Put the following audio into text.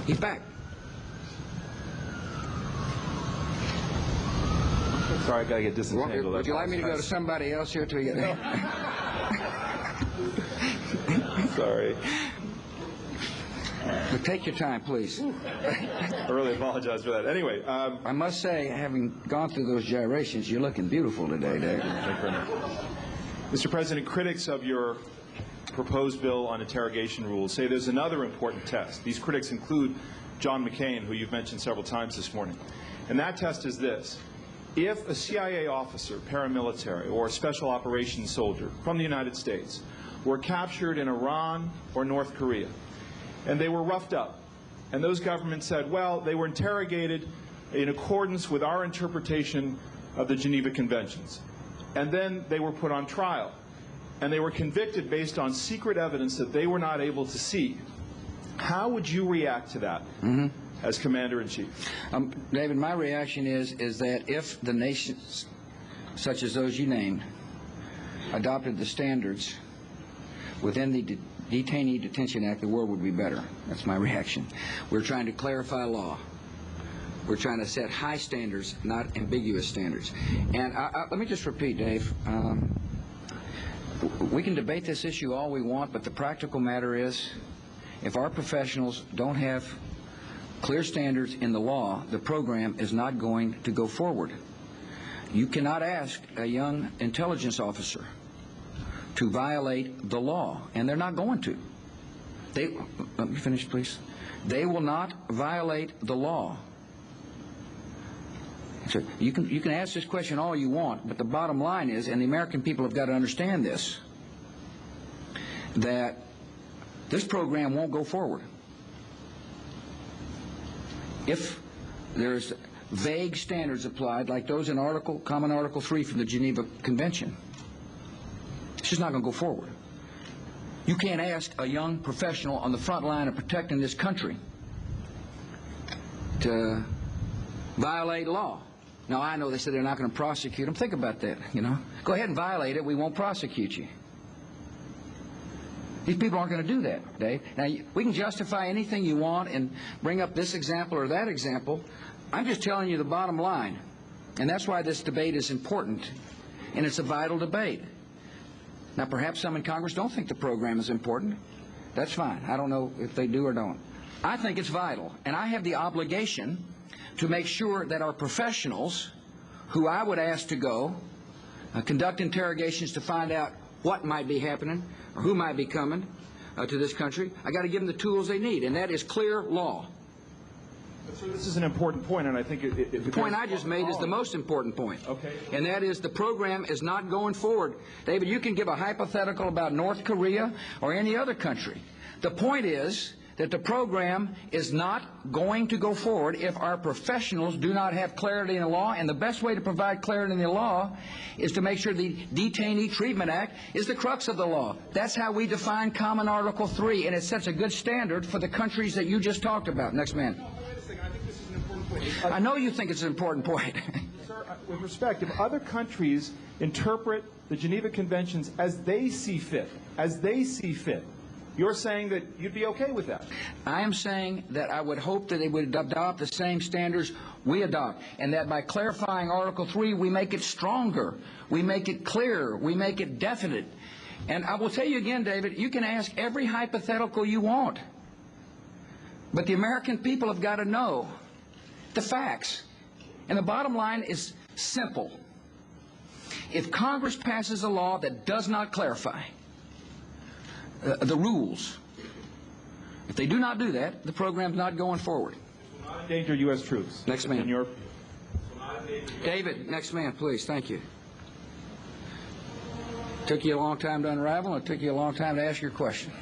He's back. Sorry, I gotta get disentangled. Would you like me to go to somebody else here till you get Sorry. But take your time, please. I really apologize for that. Anyway, I must say, having gone through those gyrations, you're looking beautiful today, Dave. Thank you very much. Mr. President, critics of your proposed bill on interrogation rules say there's another important test. These critics include John McCain, who you've mentioned several times this morning. And that test is this. If a CIA officer, paramilitary, or a special operations soldier from the United States were captured in Iran or North Korea, and they were roughed up, and those governments said, well, they were interrogated in accordance with our interpretation of the Geneva Conventions, and then they were put on trial, and they were convicted based on secret evidence that they were not able to see, how would you react to that as Commander-in-Chief? David, my reaction is that if the nations, such as those you named, adopted the standards within the Detainee Detention Act, the world would be better. That's my reaction. We're trying to clarify law. We're trying to set high standards, not ambiguous standards. And let me just repeat, Dave. We can debate this issue all we want, but the practical matter is, if our professionals don't have clear standards in the law, the program is not going to go forward. You cannot ask a young intelligence officer to violate the law, and they're not going to. Let me finish, please. They will not violate the law. So you can ask this question all you want, but the bottom line is, and the American people have got to understand this, that this program won't go forward if there's vague standards applied like those in Common Article 3 from the Geneva Convention. It's just not going to go forward. You can't ask a young professional on the front line of protecting this country to violate law. Now, I know they said they're not going to prosecute them. Think about that, you know. Go ahead and violate it. We won't prosecute you. These people aren't going to do that, Dave. Now, we can justify anything you want and bring up this example or that example. I'm just telling you the bottom line. And that's why this debate is important. And it's a vital debate. Now, perhaps some in Congress don't think the program is important. That's fine. I don't know if they do or don't. I think it's vital. And I have the obligation to make sure that our professionals, who I would ask to go, conduct interrogations to find out what might be happening or who might be coming to this country, I got to give them the tools they need, and that is clear law. So this is an important point, and I think the point I just made is the most important point. Okay. And that is the program is not going forward. David, you can give a hypothetical about North Korea or any other country. The point is that the program is not going to go forward if our professionals do not have clarity in the law, and the best way to provide clarity in the law is to make sure the Detainee Treatment Act is the crux of the law. That's how we define Common Article 3, and it sets a good standard for the countries that you just talked about. Next man. I think this is an important point. I know you think it's an important point. Sir, with respect, if other countries interpret the Geneva Conventions as they see fit, you're saying that you'd be okay with that? I am saying that I would hope that they would adopt the same standards we adopt, and that by clarifying Article 3, we make it stronger, we make it clearer, we make it definite. And I will tell you again, David, you can ask every hypothetical you want, but the American people have got to know the facts. And the bottom line is simple. If Congress passes a law that does not clarify the rules, if they do not do that, the program's not going forward. This will not endanger U.S. troops. Next man. David, next man, please. Thank you. Took you a long time to unravel, and it took you a long time to ask your question.